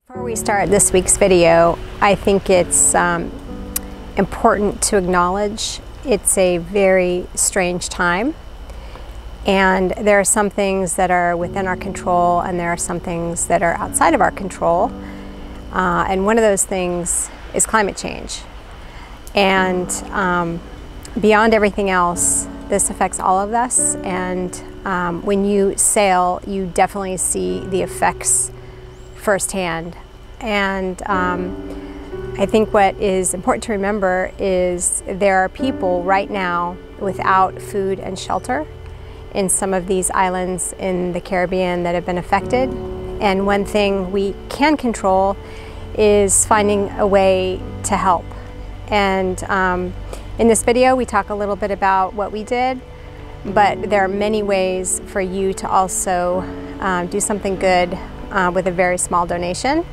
Before we start this week's video, I think it's important to acknowledge it's a very strange time, and there are some things that are within our control and there are some things that are outside of our control, and one of those things is climate change. And beyond everything else, this affects all of us, and when you sail, you definitely see the effects firsthand. And I think what is important to remember is there are people right now without food and shelter in some of these islands in the Caribbean that have been affected. And one thing we can control is finding a way to help. And in this video, we talk a little bit about what we did, but there are many ways for you to also do something good with a very small donation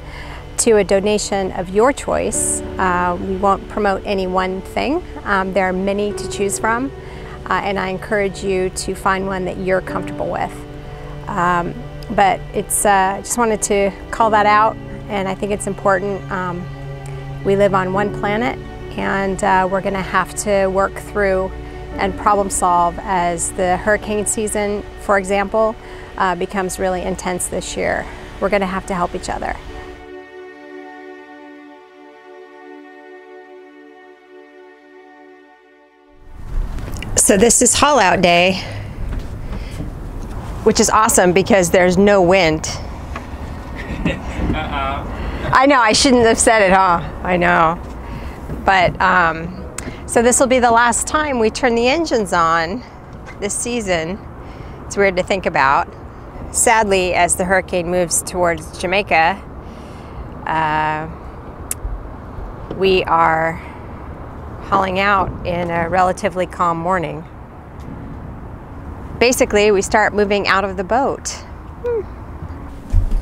to a donation of your choice. We won't promote any one thing. There are many to choose from, and I encourage you to find one that you're comfortable with. But it's just wanted to call that out, and I think it's important. We live on one planet, and we're going to have to work through and problem solve as the hurricane season, for example, becomes really intense this year. We're going to have to help each other. So this is haul out day, which is awesome because there's no wind. I know, I shouldn't have said it, huh? I know. But so this will be the last time we turn the engines on this season. It's weird to think about. Sadly, as the hurricane moves towards Jamaica, we are hauling out in a relatively calm morning. Basically, we start moving out of the boat.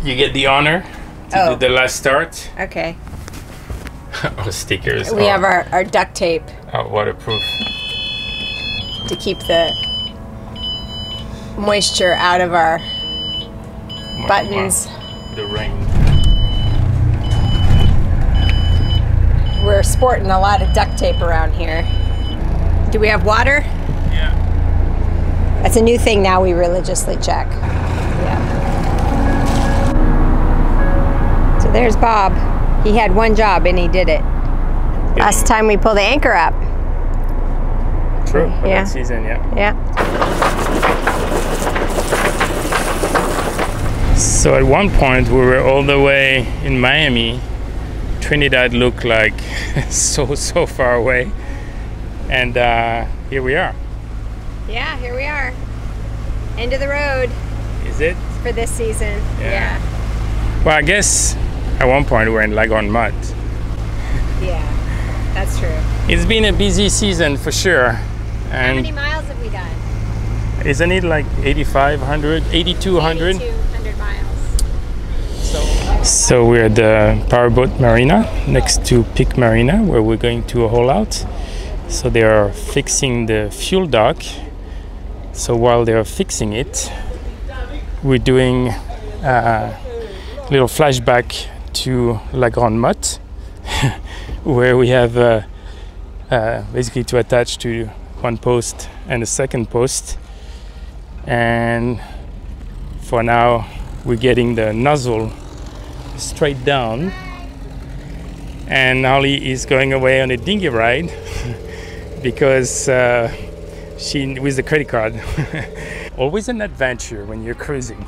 You get the honor to do the last start. Okay. Oh, stickers. We have our duct tape. Oh, waterproof. To keep the moisture out of our buttons. The rain. We're sporting a lot of duct tape around here. Do we have water? Yeah. That's a new thing now we religiously check. Yeah. So there's Bob. He had one job and he did it. Last time we pulled the anchor up. True, for yeah. that season, yeah. Yeah. So at one point we were all the way in Miami. Trinidad looked like so far away. And here we are. Yeah, here we are. End of the road. Is it? For this season, yeah. Well, I guess at one point we were in Mud. Yeah, that's true. It's been a busy season for sure. And how many miles have we done? Isn't it like 8,500, 8,200? 8,200 miles. So we're at the powerboat marina next to Peake Marina, where we're going to haul out. So they are fixing the fuel dock. So while they are fixing it, we're doing a little flashback to Mud, where we have basically to attach to one post and a second post. And for now, we're getting the nozzle straight down. And Holly is going away on a dinghy ride because she with the credit card. Always an adventure when you're cruising.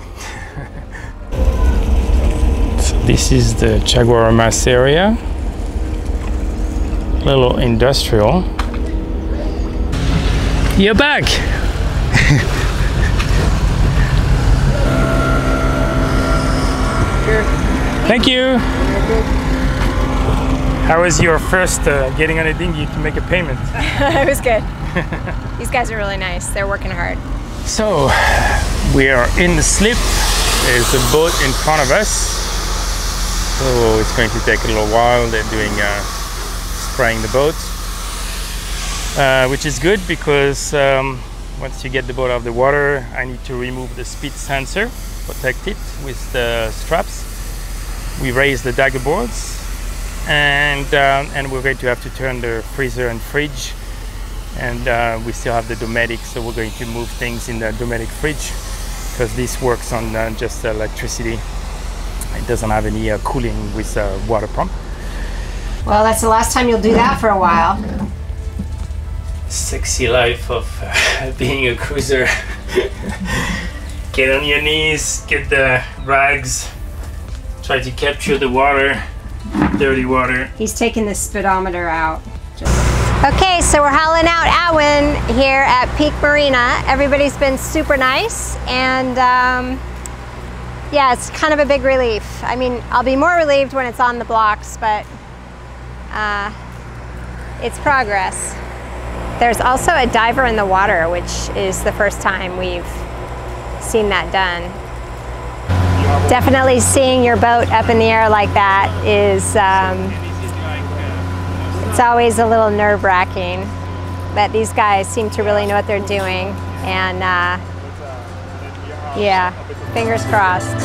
So this is the Jaguar Mass area. Little industrial. You're back. Thank you. How was your first getting on a dinghy to make a payment? It was good. These guys are really nice. They're working hard. So we are in the slip. There's a boat in front of us. So it's going to take a little while. They're doing spraying the boat, which is good because once you get the boat out of the water, I need to remove the speed sensor, protect it with the straps. We raised the dagger boards, and we're going to have to turn the freezer and fridge, and we still have the Dometic, so we're going to move things in the Dometic fridge because this works on just electricity. It doesn't have any cooling with a water pump. Well, that's the last time you'll do that for a while. Sexy life of being a cruiser. Get on your knees, get the rags, try to capture the water, dirty water. He's taking the speedometer out. Okay, so we're hauling out AWEN here at Peake Marina. Everybody's been super nice, and yeah, it's kind of a big relief. I mean, I'll be more relieved when it's on the blocks, but it's progress. There's also a diver in the water, which is the first time we've seen that done. Definitely seeing your boat up in the air like that is, it's always a little nerve-wracking. But these guys seem to really know what they're doing, and yeah, fingers crossed.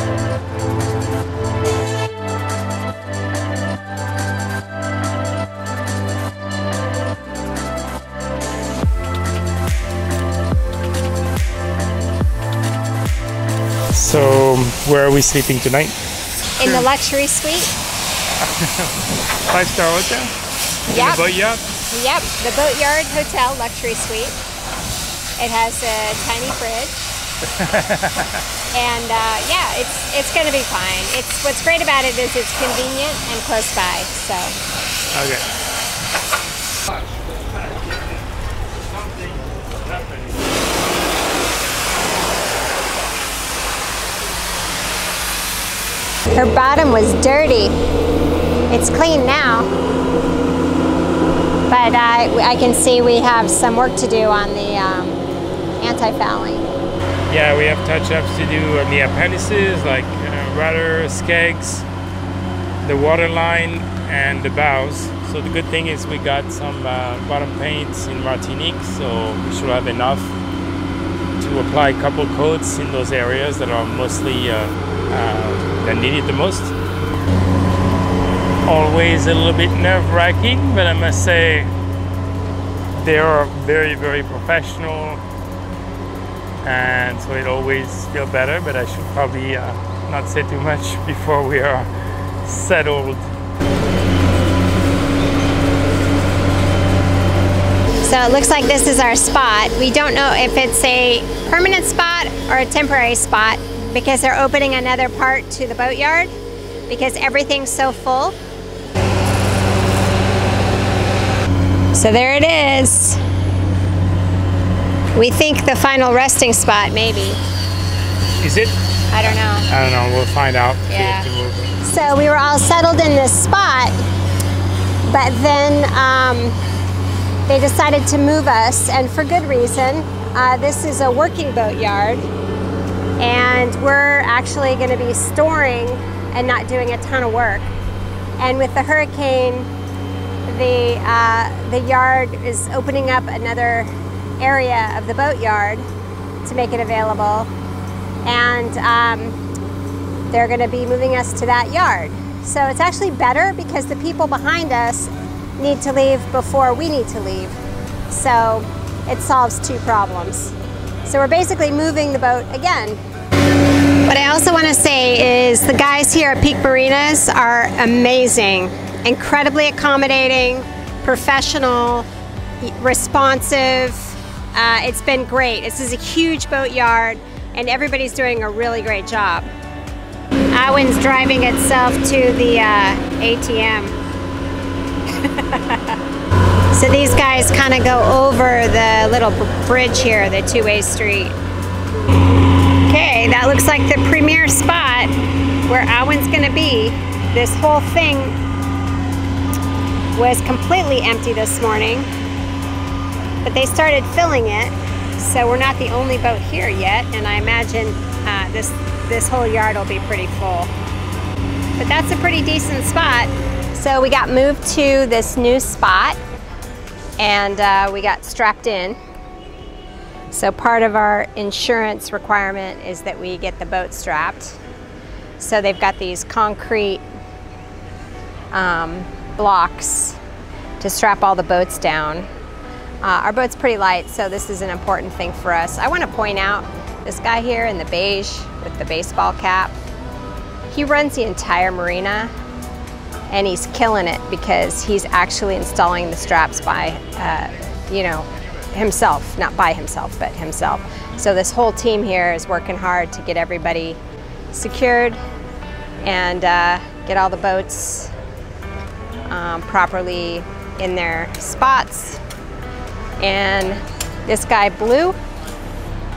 So, where are we sleeping tonight? In the luxury suite. 5-star hotel? Yep. The boat yacht? Yep, the Boatyard Hotel luxury suite. It has a tiny fridge. And yeah, it's gonna be fine. What's great about it is it's convenient and close by, so. Okay. Her bottom was dirty. It's clean now. But I can see we have some work to do on the anti-fouling. Yeah, we have touch-ups to do on the appendices, like rudder, skegs, the water line, and the bows. So the good thing is we got some bottom paints in Martinique, so we should have enough to apply a couple coats in those areas that are mostly that need it the most. Always a little bit nerve-wracking, but I must say they are very, very professional, and so it always feels better, but I should probably not say too much before we are settled. So it looks like this is our spot. We don't know if it's a permanent spot or a temporary spot because they're opening another part to the boatyard because everything's so full. So there it is. We think the final resting spot, maybe. Is it? I don't know. I don't know, we'll find out. Yeah. So we were all settled in this spot, but then they decided to move us, and for good reason. This is a working boatyard, and we're actually going to be storing and not doing a ton of work. And with the hurricane, the yard is opening up another area of the boatyard to make it available, and they're going to be moving us to that yard. So it's actually better because the people behind us need to leave before we need to leave. So it solves two problems. So we're basically moving the boat again. What I also want to say is the guys here at Peake Marinas are amazing, incredibly accommodating, professional, responsive. It's been great. This is a huge boatyard and everybody's doing a really great job. AWEN's driving itself to the ATM. So these guys kind of go over the little bridge here, the two-way street. Okay, that looks like the premier spot where AWEN's gonna be. This whole thing was completely empty this morning, but they started filling it, so we're not the only boat here yet, and I imagine this whole yard will be pretty full. But that's a pretty decent spot. So we got moved to this new spot, and we got strapped in. So part of our insurance requirement is that we get the boat strapped. So they've got these concrete blocks to strap all the boats down. Our boat's pretty light, so this is an important thing for us. I want to point out this guy here in the beige with the baseball cap. He runs the entire marina, and he's killing it because he's actually installing the straps by, you know, himself, not by himself, but himself. So this whole team here is working hard to get everybody secured and get all the boats properly in their spots. And this guy Blue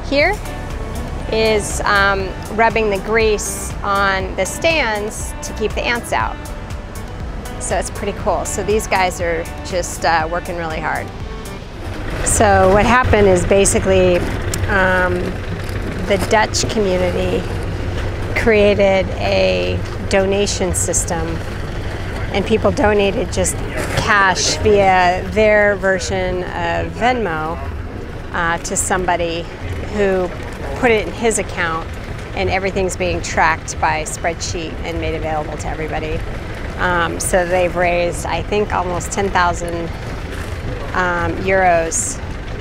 here is rubbing the grease on the stands to keep the ants out. So it's pretty cool. So these guys are just working really hard. So what happened is basically the Dutch community created a donation system, and people donated just cash via their version of Venmo to somebody who put it in his account, and everything's being tracked by spreadsheet and made available to everybody. So they've raised, I think, almost 10,000 euros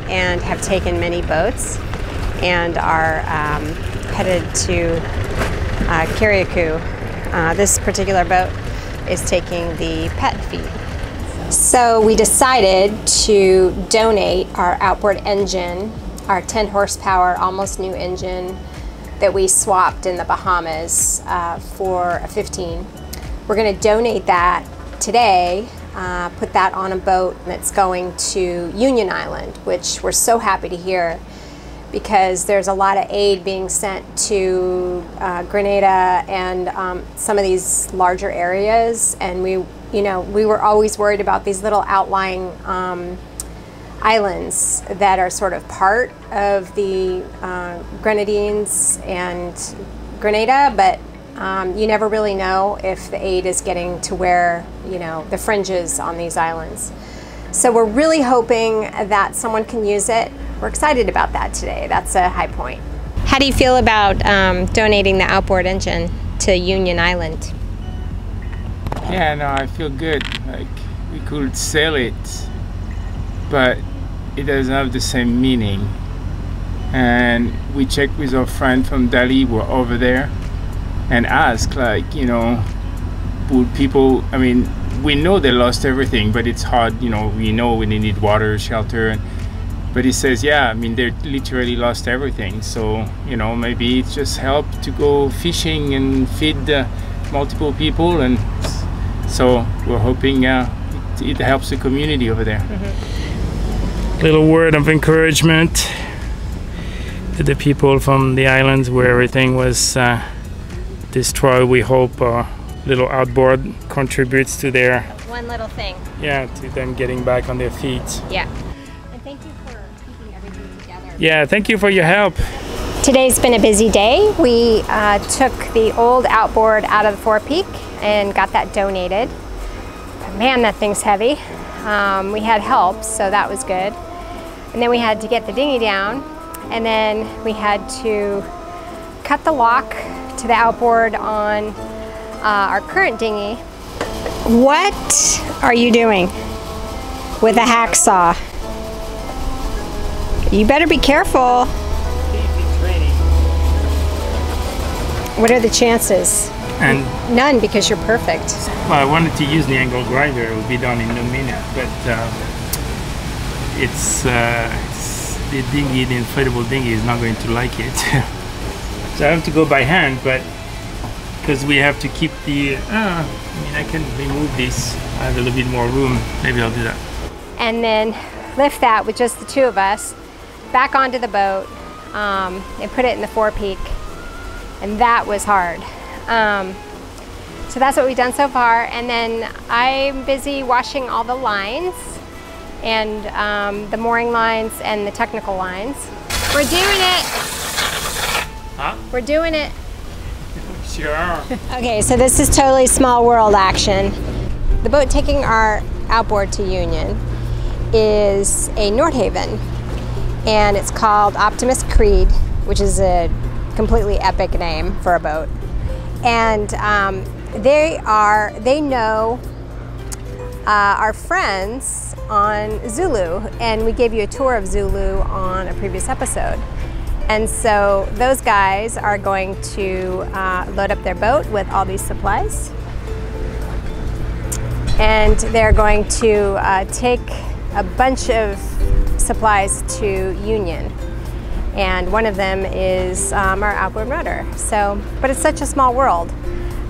and have taken many boats and are headed to Kiriakou. This particular boat is taking the pet feed. So we decided to donate our outboard engine, our 10 horsepower, almost new engine that we swapped in the Bahamas for a 15. We're going to donate that today, put that on a boat that's going to Union Island, which we're so happy to hear because there's a lot of aid being sent to Grenada and some of these larger areas, and we were always worried about these little outlying islands that are sort of part of the Grenadines and Grenada, but you never really know if the aid is getting to where, the fringes on these islands. So we're really hoping that someone can use it. We're excited about that today. That's a high point. How do you feel about donating the outboard engine to Union Island? Yeah, no, I feel good. Like, we could sell it, but it doesn't have the same meaning. And we checked with our friend from Dali, we're over there, and asked, would people, we know they lost everything, but it's hard, we know when they need water, shelter, but he says, yeah, they literally lost everything. So, maybe it's just help to go fishing and feed multiple people, and so we're hoping it helps the community over there. Mm-hmm. Little word of encouragement to the people from the islands where everything was destroyed. We hope little outboard contributes to their one little thing. Yeah, to them getting back on their feet. Yeah. And thank you for keeping everything together. Yeah, thank you for your help. Today's been a busy day. We took the old outboard out of the forepeak and got that donated. But man, that thing's heavy. We had help, so that was good. And then we had to get the dinghy down, and then we had to cut the lock to the outboard on our current dinghy. What are you doing with a hacksaw? You better be careful. What are the chances? And none, because you're perfect. Well, I wanted to use the angle grinder. It will be done in a minute, but it's the dinghy, the inflatable dinghy, is not going to like it. So I have to go by hand, but because we have to keep the, I can remove this. I have a little bit more room. Maybe I'll do that. And then lift that with just the two of us back onto the boat and put it in the forepeak. And that was hard. So that's what we've done so far. And then I'm busy washing all the lines and the mooring lines and the technical lines. We're doing it. Huh? We're doing it. Sure. Okay, so this is totally small world action. The boat taking our outboard to Union is a Nordhaven, and it's called Optimus Creed, which is a completely epic name for a boat. And they know our friends on Zulu, and we gave you a tour of Zulu on a previous episode. And so those guys are going to load up their boat with all these supplies. And they're going to take a bunch of supplies to Union. And one of them is our outboard motor. So, but it's such a small world.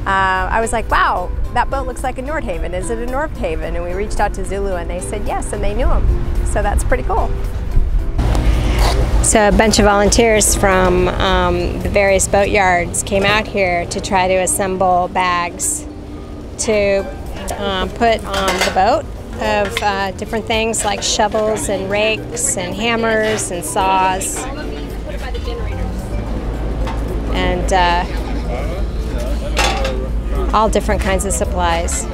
I was like, wow, that boat looks like a Nordhaven. Is it a Nordhaven? And we reached out to Zulu and they said yes, and they knew him. So that's pretty cool. So a bunch of volunteers from the various boat yards came out here to try to assemble bags to put on the boat of different things like shovels and rakes and hammers and saws and all different kinds of supplies.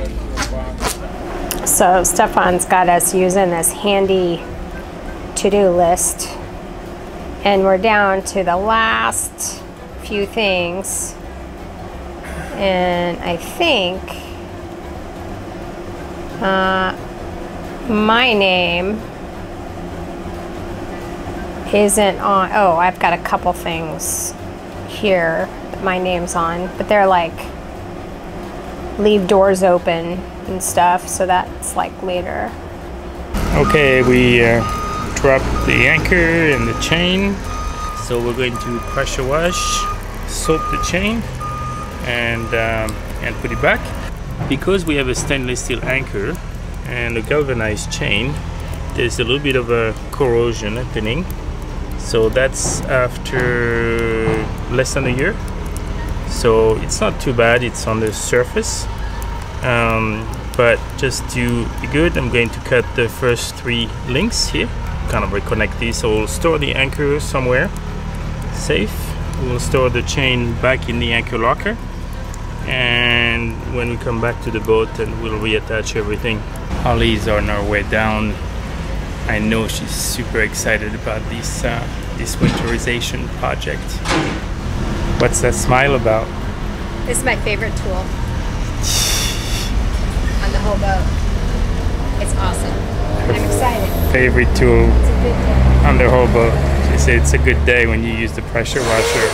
So Stefan's got us using this handy to-do list, and we're down to the last few things, and I think my name isn't on. Oh, I've got a couple things here that my name's on, but they're like leave doors open and stuff, so that's like later. Okay, we dropped the anchor and the chain, so we're going to pressure wash, soak the chain, and put it back. Because we have a stainless steel anchor and a galvanized chain, there's a little bit of a corrosion happening. So that's after less than a year. So it's not too bad, it's on the surface. But just to be good, I'm going to cut the first 3 links here, kind of reconnect these. So we'll store the anchor somewhere safe. We'll store the chain back in the anchor locker. And when we come back to the boat, and we'll reattach everything. Holly's on her way down. I know she's super excited about this winterization project. What's that smile about? This is my favorite tool on the whole boat. It's awesome. I'm excited. Favorite tool It's a good day. on the whole boat. She said it's a good day when you use the pressure washer.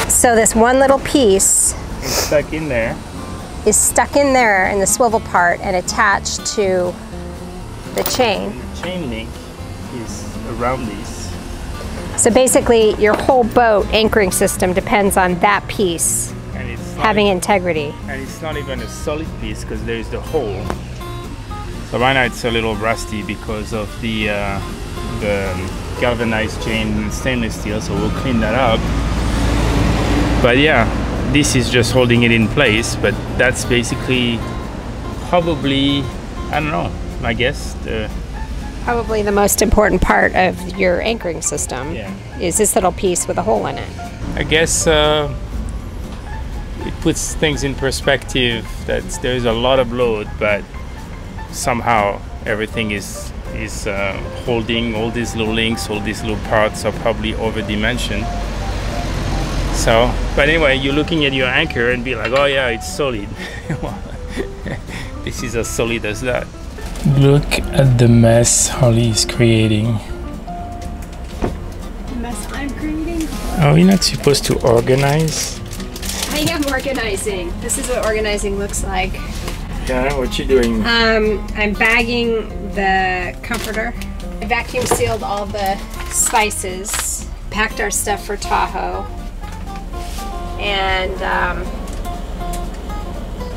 So this one little piece It's stuck in there. is stuck in there in the swivel part and attached to the chain. And the chain link is around these. So basically your whole boat anchoring system depends on that piece And it's having integrity. And it's not even a solid piece because there's the hole. So right now it's a little rusty because of the galvanized chain and stainless steel, so we'll clean that up. But yeah, this is just holding it in place, but that's basically probably, I don't know, I guess Probably the most important part of your anchoring system is this little piece with a hole in it. I guess it puts things in perspective that there's a lot of load, but somehow everything is holding. All these little links, all these little parts are probably over-dimensioned. So, but anyway, you're looking at your anchor and be like, oh yeah, it's solid. This is as solid as that. Look at the mess Holly is creating. The mess I'm creating? Are we not supposed to organize? I am organizing. This is what organizing looks like. Yeah, what you doing? I'm bagging the comforter. I vacuum sealed all the spices, packed our stuff for Tahoe, and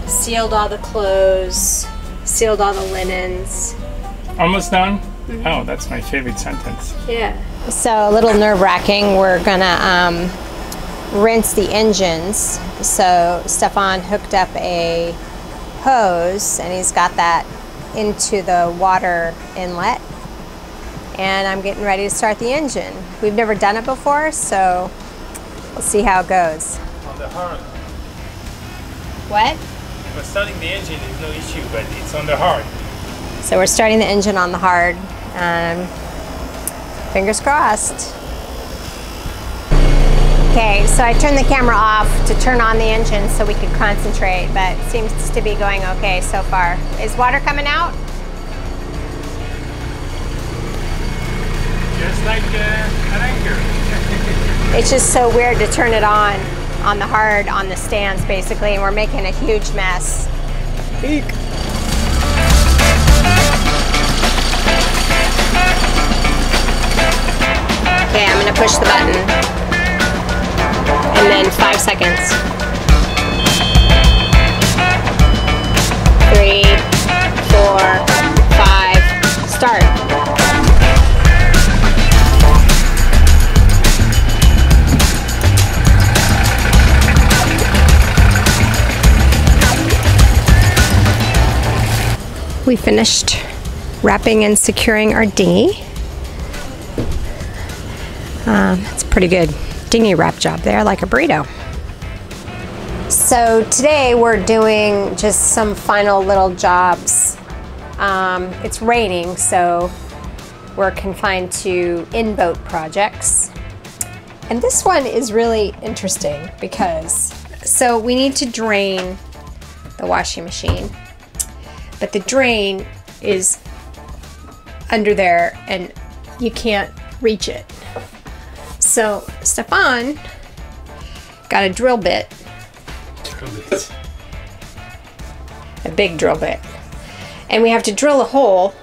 sealed all the clothes, sealed all the linens. Almost done? Mm-hmm. Oh, that's my favorite sentence. Yeah. So a little nerve-wracking. We're gonna rinse the engines. So Stefan hooked up a hose and he's got that into the water inlet. And I'm getting ready to start the engine. We've never done it before, so we'll see how it goes. On the hard. What? But starting the engine is no issue, but it's on the hard. So we're starting the engine on the hard. Fingers crossed. Okay, so I turned the camera off to turn on the engine so we could concentrate, but it seems to be going okay so far. Is water coming out? Just like an anchor. It's just so weird to turn it on the hard, on the stands basically, and we're making a huge mess. Peake. Okay, I'm gonna push the button. And then 5 seconds. 3, 4, 5, start. We finished wrapping and securing our dinghy. It's pretty good dinghy wrap job there, like a burrito. So today we're doing just some final little jobs. It's raining, so we're confined to in-boat projects. And this one is really interesting because, so we need to drain the washing machine, but the drain is under there and you can't reach it. So Stefan got a drill bit. A big drill bit. And we have to drill a hole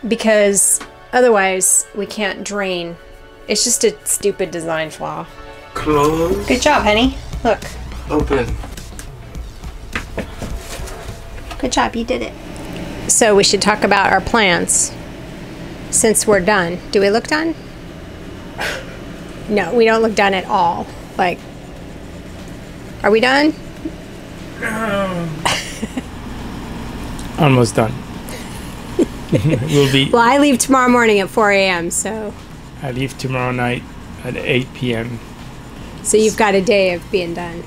because otherwise we can't drain. It's just a stupid design flaw. Close. Good job, honey. Look. Open. Good job, you did it. So we should talk about our plans since we're done. Do we look done? No, we don't look done at all. Like, are we done? Almost done. We'll be. Well, I leave tomorrow morning at 4 a.m. So. I leave tomorrow night at 8 p.m. So you've got a day of being done.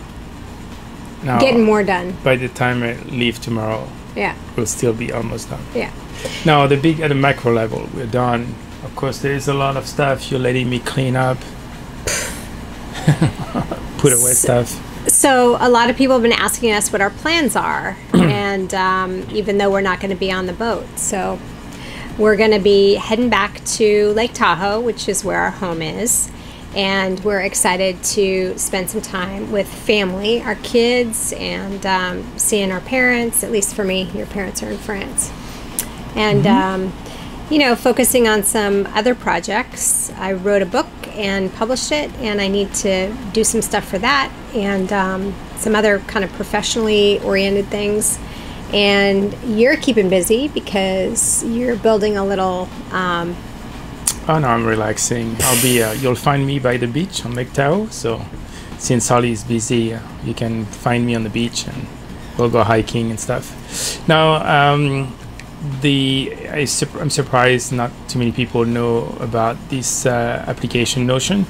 Now, getting more done. By the time I leave tomorrow, yeah, we'll still be almost done. Yeah. Now, at the macro level, we're done. Of course, there is a lot of stuff you're letting me clean up. Put away stuff. So a lot of people have been asking us what our plans are, and even though we're not going to be on the boat, so we're going to be heading back to Lake Tahoe, which is where our home is, and we're excited to spend some time with family, our kids, and seeing our parents. At least for me, your parents are in France, and you know, focusing on some other projects. I wrote a book and published it, and I need to do some stuff for that, and some other kind of professionally oriented things. And you're keeping busy because you're building a little oh no, I'm relaxing. I'll be you'll find me by the beach on Lake Tahoe, so since Holly is busy, you can find me on the beach and we'll go hiking and stuff. Now I'm surprised not too many people know about this application Notion,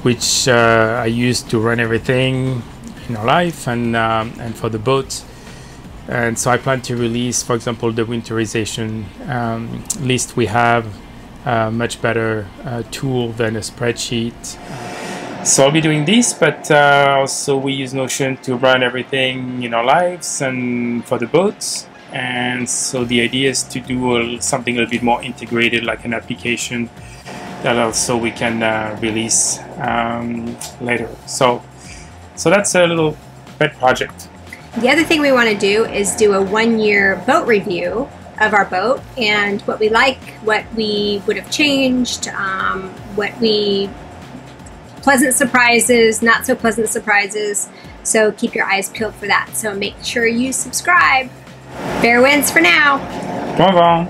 which I use to run everything in our life and for the boat. And so I plan to release, for example, the winterization list. We have a much better tool than a spreadsheet. So I'll be doing this, but also we use Notion to run everything in our lives and for the boats. And so the idea is to do something a little bit more integrated, like an application that also we can release later. So that's a little pet project. The other thing we want to do is do a 1-year boat review of our boat and what we like, what we would have changed, pleasant surprises, not so pleasant surprises. So keep your eyes peeled for that. So make sure you subscribe. Fair winds for now. Au revoir.